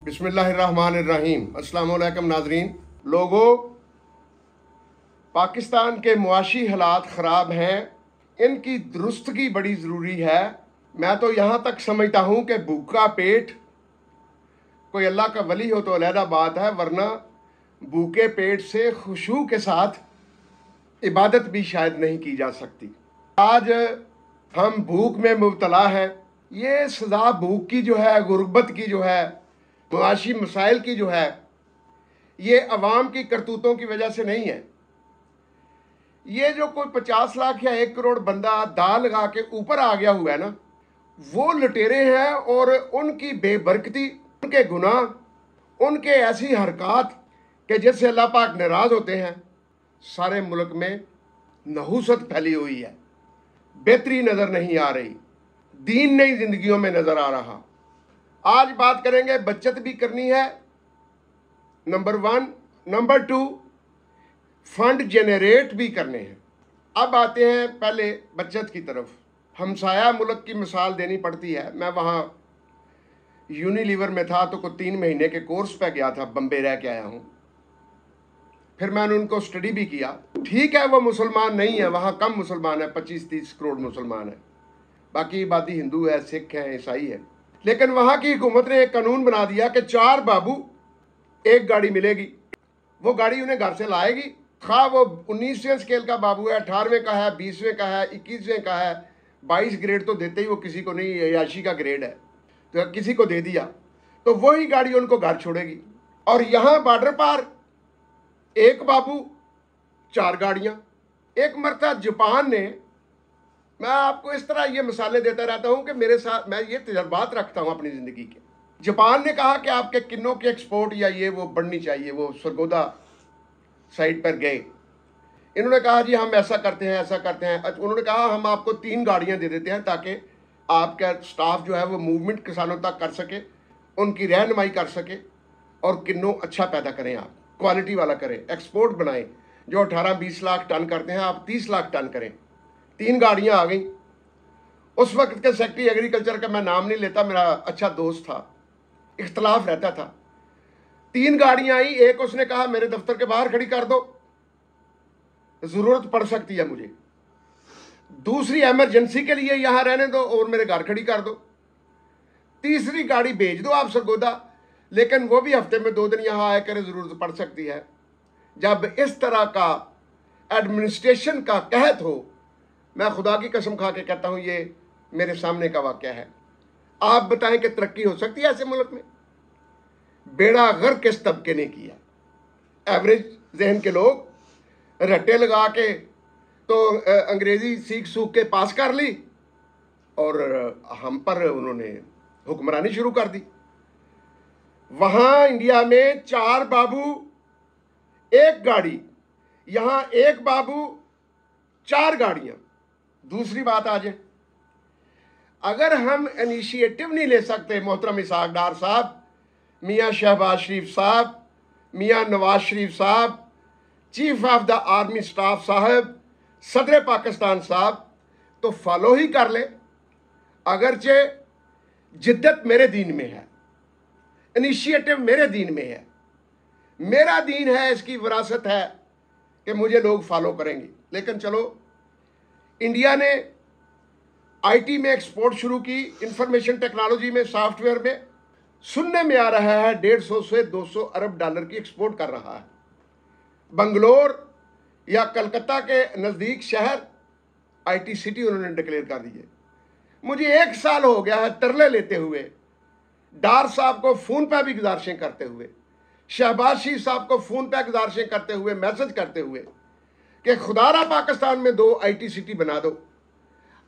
बिस्मिल्लाहिर्रहमानिर्रहीम। अस्सलाम वालेकुम नाजरीन। लोगों, पाकिस्तान के मुआशी हालात ख़राब हैं, इनकी दुरुस्तगी बड़ी ज़रूरी है। मैं तो यहाँ तक समझता हूँ कि भूखा पेट कोई अल्लाह का वली हो तो अलहदा बात है, वरना भूखे पेट से खुशू के साथ इबादत भी शायद नहीं की जा सकती। आज हम भूख में मुब्तला हैं। ये सज़ा भूख की जो है, गुर्बत की जो है, मुआशी मसाइल की जो है, ये अवाम की करतूतों की वजह से नहीं है। ये जो कोई 50 लाख या 1 करोड़ बंदा दाल लगा के ऊपर आ गया हुआ है ना, वो लुटेरे हैं। और उनकी बेबरकती, उनके गुनाह, उनके ऐसी हरकत कि जिससे अल्लाह पाक नाराज होते हैं। सारे मुल्क में नहूसत फैली हुई है, बेहतरी नज़र नहीं आ रही, दीन नहीं जिंदगियों में नज़र आ रहा। आज बात करेंगे, बचत भी करनी है, नंबर 1। नंबर 2, फंड जनरेट भी करने हैं। अब आते हैं पहले बचत की तरफ। हमसाया मुल्क की मिसाल देनी पड़ती है। मैं वहाँ यूनिलीवर में था तो कोई 3 महीने के कोर्स पे गया था, बम्बे रह के आया हूँ। फिर मैंने उनको स्टडी भी किया। ठीक है, वो मुसलमान नहीं है, वहाँ कम मुसलमान है, 25-30 करोड़ मुसलमान है, बाकी आबादी हिंदू है, सिख है, ईसाई है। लेकिन वहाँ की हुकूमत ने एक कानून बना दिया कि 4 बाबू 1 गाड़ी मिलेगी। वो गाड़ी उन्हें घर से लाएगी, खा वो 19वें स्केल का बाबू है, 18वें का है, 20वें का है, 21वें का है। 22 ग्रेड तो देते ही वो किसी को नहीं, याशी का ग्रेड है, तो किसी को दे दिया तो वही गाड़ी उनको घर छोड़ेगी। और यहाँ बॉर्डर पार 1 बाबू 4 गाड़ियाँ। एक मरतबा जापान ने, मैं आपको इस तरह ये मिसालें देता रहता हूँ कि मेरे साथ मैं ये तजर्बात रखता हूँ अपनी ज़िंदगी के। जापान ने कहा कि आपके किन्नों की एक्सपोर्ट या ये वो बढ़नी चाहिए। वो सरगोदा साइड पर गए, इन्होंने कहा जी हम ऐसा करते हैं, ऐसा करते हैं। उन्होंने कहा हम आपको 3 गाड़ियाँ दे देते हैं ताकि आपका स्टाफ जो है वो मूवमेंट किसानों तक कर सके, उनकी रहनुमाई कर सके और किन्नों अच्छा पैदा करें, आप क्वालिटी वाला करें, एक्सपोर्ट बनाएं। जो 18-20 लाख टन करते हैं आप 30 लाख टन करें। 3 गाड़ियाँ आ गई। उस वक्त के सेक्रेटरी एग्रीकल्चर का मैं नाम नहीं लेता, मेरा अच्छा दोस्त था, इख्तलाफ रहता था। 3 गाड़ियाँ आई, एक उसने कहा मेरे दफ्तर के बाहर खड़ी कर दो, ज़रूरत पड़ सकती है मुझे। दूसरी इमरजेंसी के लिए यहाँ रहने दो और मेरे घर खड़ी कर दो। तीसरी गाड़ी भेज दो आप सरगोदा, लेकिन वो भी हफ्ते में 2 दिन यहाँ आया करे, ज़रूरत पड़ सकती है। जब इस तरह का एडमिनिस्ट्रेशन का कहत हो, मैं खुदा की कसम खा के कहता हूँ ये मेरे सामने का वाक़या है। आप बताएं कि तरक्की हो सकती है ऐसे मुल्क में? बेड़ा गर्क किस तबके ने किया। एवरेज जहन के लोग रट्टे लगा के तो अंग्रेज़ी सीख सूख के पास कर ली और हम पर उन्होंने हुक्मरानी शुरू कर दी। वहाँ इंडिया में 4 बाबू 1 गाड़ी, यहाँ 1 बाबू 4 गाड़ियाँ। दूसरी बात आ जाए, अगर हम इनिशिएटिव नहीं ले सकते, मोहतरम इसहाक डार साहब, मियाँ शहबाज शरीफ साहब, मियाँ नवाज शरीफ साहब, chief of the army staff साहब, सदर पाकिस्तान साहब, तो फॉलो ही कर ले। अगरचे जिद्दत मेरे दीन में है, इनिशिएटिव मेरे दीन में है, मेरा दीन है, इसकी विरासत है कि मुझे लोग फॉलो करेंगे। लेकिन चलो, इंडिया ने आईटी में एक्सपोर्ट शुरू की, इंफॉर्मेशन टेक्नोलॉजी में, सॉफ्टवेयर में। सुनने में आ रहा है 150 से 200 अरब डॉलर की एक्सपोर्ट कर रहा है। बंगलोर या कलकत्ता के नज़दीक शहर आईटी सिटी उन्होंने डिक्लेयर कर दी है। मुझे 1 साल हो गया है तरले लेते हुए, डार साहब को फ़ोन पर भी गुजारिशें करते हुए, शहबाज शरीफ साहब को फ़ोन पर गुजारिशें करते हुए, मैसेज करते हुए कि खुदारा पाकिस्तान में 2 आईटी सिटी बना दो।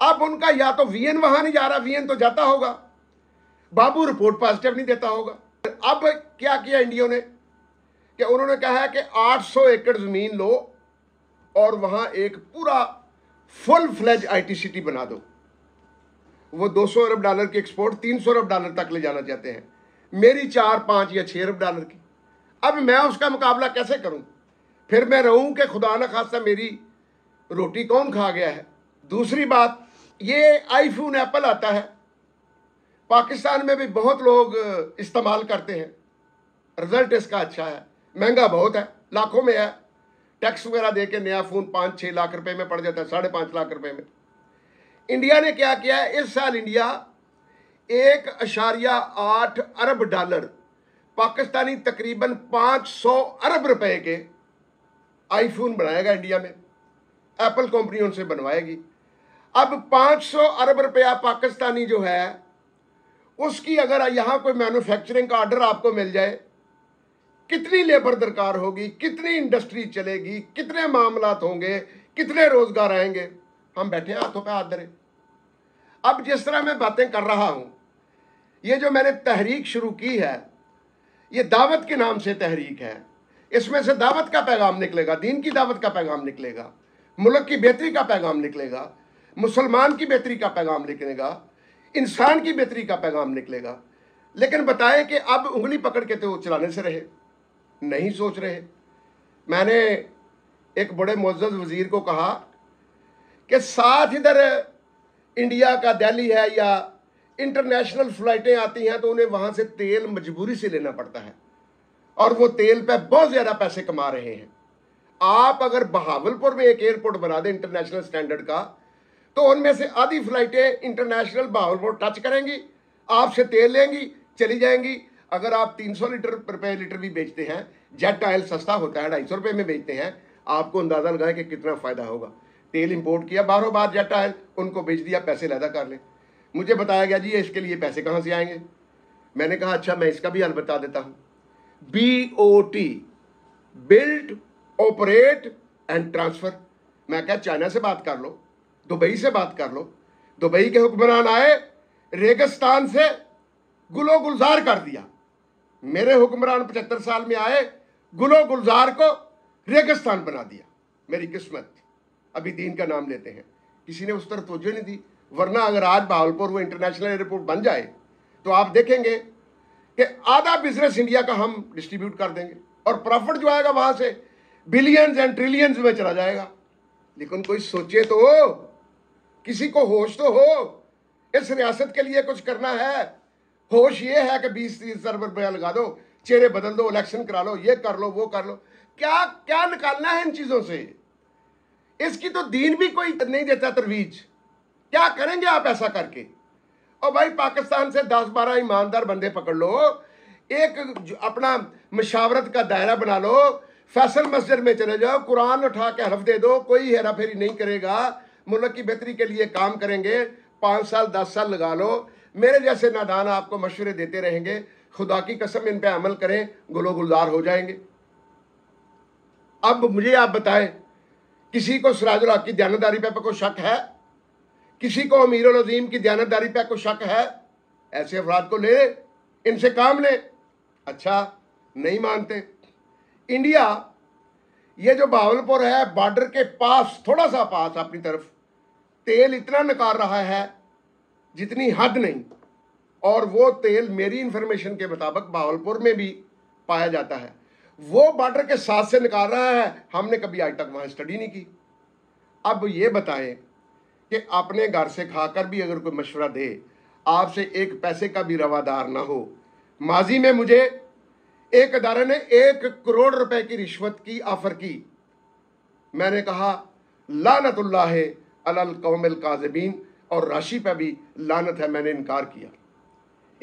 अब उनका या तो वीएन वहाँ नहीं जा रहा, वीएन तो जाता होगा, बाबू रिपोर्ट पॉजिटिव नहीं देता होगा। अब क्या किया इंडिया ने कि उन्होंने कहा है कि 800 एकड़ ज़मीन लो और वहाँ एक पूरा फुल फ्लेज आईटी सिटी बना दो। वो 200 अरब डॉलर की एक्सपोर्ट 300 अरब डॉलर तक ले जाना चाहते हैं, मेरी 4, 5 या 6 अरब डॉलर की। अब मैं उसका मुकाबला कैसे करूं? फिर मैं रहूं कि खुदा न खास्ता मेरी रोटी कौन खा गया है। दूसरी बात, ये आईफोन एप्पल आता है, पाकिस्तान में भी बहुत लोग इस्तेमाल करते हैं। रिजल्ट इसका अच्छा है, महंगा बहुत है, लाखों में है, टैक्स वगैरह दे के नया फ़ोन 5-6 लाख रुपए में पड़ जाता है, 5.5 लाख रुपए में। इंडिया ने क्या किया है, इस साल इंडिया 1.8 अरब डॉलर, पाकिस्तानी तकरीबन 500 अरब रुपए के आईफोन बनाएगा इंडिया में। एप्पल कंपनी उनसे बनवाएगी। अब 500 अरब रुपया पाकिस्तानी जो है उसकी अगर यहां कोई मैन्युफैक्चरिंग का ऑर्डर आपको मिल जाए, कितनी लेबर दरकार होगी, कितनी इंडस्ट्री चलेगी, कितने मामलात होंगे, कितने रोजगार आएंगे। हम बैठे हाथों पे हाथ धरे। अब जिस तरह मैं बातें कर रहा हूं, ये जो मैंने तहरीक शुरू की है, ये दावत के नाम से तहरीक है। इसमें से दावत का पैगाम निकलेगा, दीन की दावत का पैगाम निकलेगा, मुल्क की बेहतरी का पैगाम निकलेगा, मुसलमान की बेहतरी का पैगाम निकलेगा, इंसान की बेहतरी का पैगाम निकलेगा। लेकिन बताएं कि अब उंगली पकड़ के तो चलाने से रहे, नहीं सोच रहे। मैंने एक बड़े मुअज़्ज़ज़ वजीर को कहा कि साथ इधर इंडिया का दिल्ली है या इंटरनेशनल फ्लाइटें आती हैं तो उन्हें वहां से तेल मजबूरी से लेना पड़ता है और वो तेल पे बहुत ज्यादा पैसे कमा रहे हैं। आप अगर बहावलपुर में एक एयरपोर्ट बना दें इंटरनेशनल स्टैंडर्ड का, तो उनमें से आधी फ्लाइटें इंटरनेशनल बहावलपुर टच करेंगी, आपसे तेल लेंगी, चली जाएंगी। अगर आप 300 रुपए लीटर भी बेचते हैं, जेट ऑयल सस्ता होता है, 250 रुपए में बेचते हैं, आपको अंदाजा लगाए कि कितना फायदा होगा। तेल इंपोर्ट किया बाहरों बाहर, जेट ऑयल उनको बेच दिया, पैसे लैदा कर ले। मुझे बताया गया जी इसके लिए पैसे कहां से आएंगे। मैंने कहा अच्छा मैं इसका भी हल बता देता हूं। BOT, build operate and transfer. मैं क्या, चाइना से बात कर लो, दुबई से बात कर लो। दुबई के हुक्मरान आए, रेगिस्तान से गुलो गुलजार कर दिया। मेरे हुक्मरान 75 साल में आए, गुलो गुलजार को रेगिस्तान बना दिया। मेरी किस्मत, अभी दीन का नाम लेते हैं, किसी ने उस तरफ तवज्जो नहीं दी। वरना अगर आज बहावलपुर वो इंटरनेशनल एयरपोर्ट बन जाए तो आप देखेंगे कि आधा बिजनेस इंडिया का हम डिस्ट्रीब्यूट कर देंगे और प्रॉफिट जो आएगा वहां से बिलियंस एंड ट्रिलियंस में चला जाएगा। लेकिन कोई सोचे तो हो, किसी को होश तो हो, इस रियासत के लिए कुछ करना है। होश ये है कि 20-30 अरब रुपया लगा दो, चेहरे बदल दो, इलेक्शन करा लो, ये कर लो, वो कर लो। क्या क्या निकालना है इन चीजों से? इसकी तो दीन भी कोई नहीं देता तरवीज। क्या करेंगे आप ऐसा करके? और भाई पाकिस्तान से 10-12 ईमानदार बंदे पकड़ लो, एक अपना मशावरत का दायरा बना लो, फैसल मस्जिद में चले जाओ, कुरान उठा के हलफ दे दो, कोई हेरा फेरी नहीं करेगा, मुल्क की बेहतरी के लिए काम करेंगे। 5 साल 10 साल लगा लो, मेरे जैसे नादान आपको मशवरे देते रहेंगे। खुदा की कसम इन पे अमल करें, गुलो गुलजार हो जाएंगे। अब मुझे आप बताएं, किसी को सिराजुल हक की दयानतदारी पे कोई शक है? किसी को अमीरुल अजीम की दयानतदारी पे कोई शक है? ऐसे अफराद को ले, इनसे काम ले। अच्छा, नहीं मानते। इंडिया ये जो बहावलपुर है, बॉर्डर के पास, थोड़ा सा पास अपनी तरफ, तेल इतना निकाल रहा है जितनी हद नहीं। और वो तेल मेरी इंफॉर्मेशन के मुताबिक बहावलपुर में भी पाया जाता है। वो बॉर्डर के साथ से निकाल रहा है। हमने कभी आज तक वहां स्टडी नहीं की। अब ये बताएं कि अपने घर से खाकर भी अगर कोई मशवरा दे, आपसे एक पैसे का भी रवादार ना हो। माजी में मुझे एक अदारे ने 1 करोड़ रुपए की रिश्वत की ऑफर की। मैंने कहा लानतुल्लाह अलल कौमिल काज़िबीन, और राशि पे भी लानत है, मैंने इनकार किया।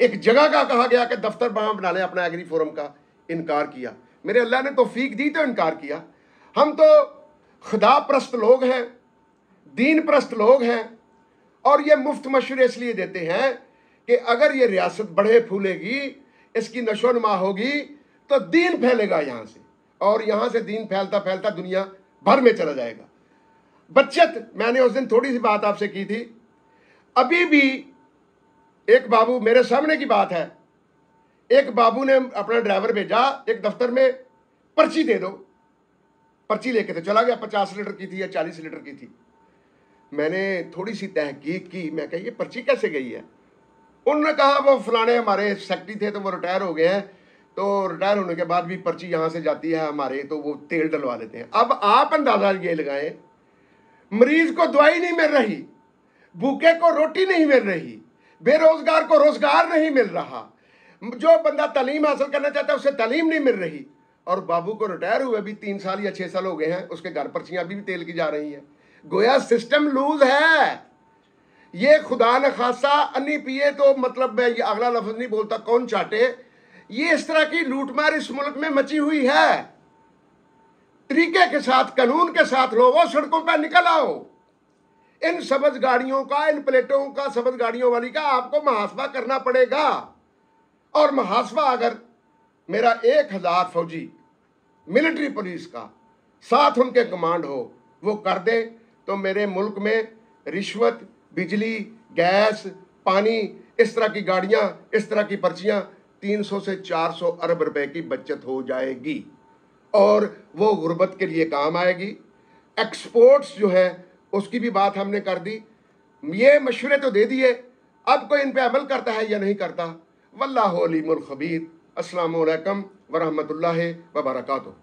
एक जगह का कहा गया कि दफ्तर वहां बना ले अपना एग्री फोरम का, इनकार किया। मेरे अल्लाह ने तौफीक दी तो इनकार किया। हम तो खुदा परस्त लोग हैं, दीन परस्त लोग हैं, और ये मुफ्त मशवरे इसलिए देते हैं कि अगर ये रियासत बढ़े फूलेगी, इसकी नशोनुमा होगी, तो दीन फैलेगा यहां से, और यहां से दीन फैलता फैलता दुनिया भर में चला जाएगा। बचत, मैंने उस दिन थोड़ी सी बात आपसे की थी। अभी भी एक बाबू, मेरे सामने की बात है, एक बाबू ने अपना ड्राइवर भेजा एक दफ्तर में, पर्ची दे दो। पर्ची लेके तो चला गया, 50 लीटर की थी या 40 लीटर की थी। मैंने थोड़ी सी तहकीक की, मैं कहा ये पर्ची कैसे गई है? उन्होंने कहा वो फलाने हमारे सेक्रेटरी थे तो वो रिटायर हो गए हैं, तो रिटायर होने के बाद भी पर्ची यहां से जाती है हमारे, तो वो तेल डलवा लेते हैं। अब आप अंदाजा ये लगाएं, मरीज को दवाई नहीं मिल रही, भूखे को रोटी नहीं मिल रही, बेरोजगार को रोजगार नहीं मिल रहा, जो बंदा तालीम हासिल करना चाहता है उसे तालीम नहीं मिल रही। और बाबू को रिटायर हुए भी 3 साल या 6 साल हो गए हैं, उसके घर पर्चियां अभी भी तेल की जा रही हैं। गोया सिस्टम लूज है। ये खुदा न खासा अन्नी पिए तो मतलब मैं ये अगला लफ्ज नहीं बोलता कौन चाटे, ये इस तरह की लूटमार इस मुल्क में मची हुई है। तरीके के साथ, कानून के साथ लोगों सड़कों पर निकल आओ। इन सबज गाड़ियों का, इन प्लेटों का, सबज गाड़ियों वाली का आपको मुहासबा करना पड़ेगा। और मुहासबा अगर मेरा 1000 फौजी मिलिट्री पुलिस का साथ उनके कमांड हो वो कर दे तो मेरे मुल्क में रिश्वत, बिजली, गैस, पानी, इस तरह की गाड़ियां, इस तरह की पर्चियां 300 से 400 अरब रुपए की बचत हो जाएगी और वो गुर्बत के लिए काम आएगी। एक्सपोर्ट्स जो है उसकी भी बात हमने कर दी। ये मशवरे तो दे दिए, अब कोई इन पे अमल करता है या नहीं करता, वल्लाहु अलीमुल खबीर। अस्सलामु अलैकुम वरहमतुल्लाहि वबरकातुहू।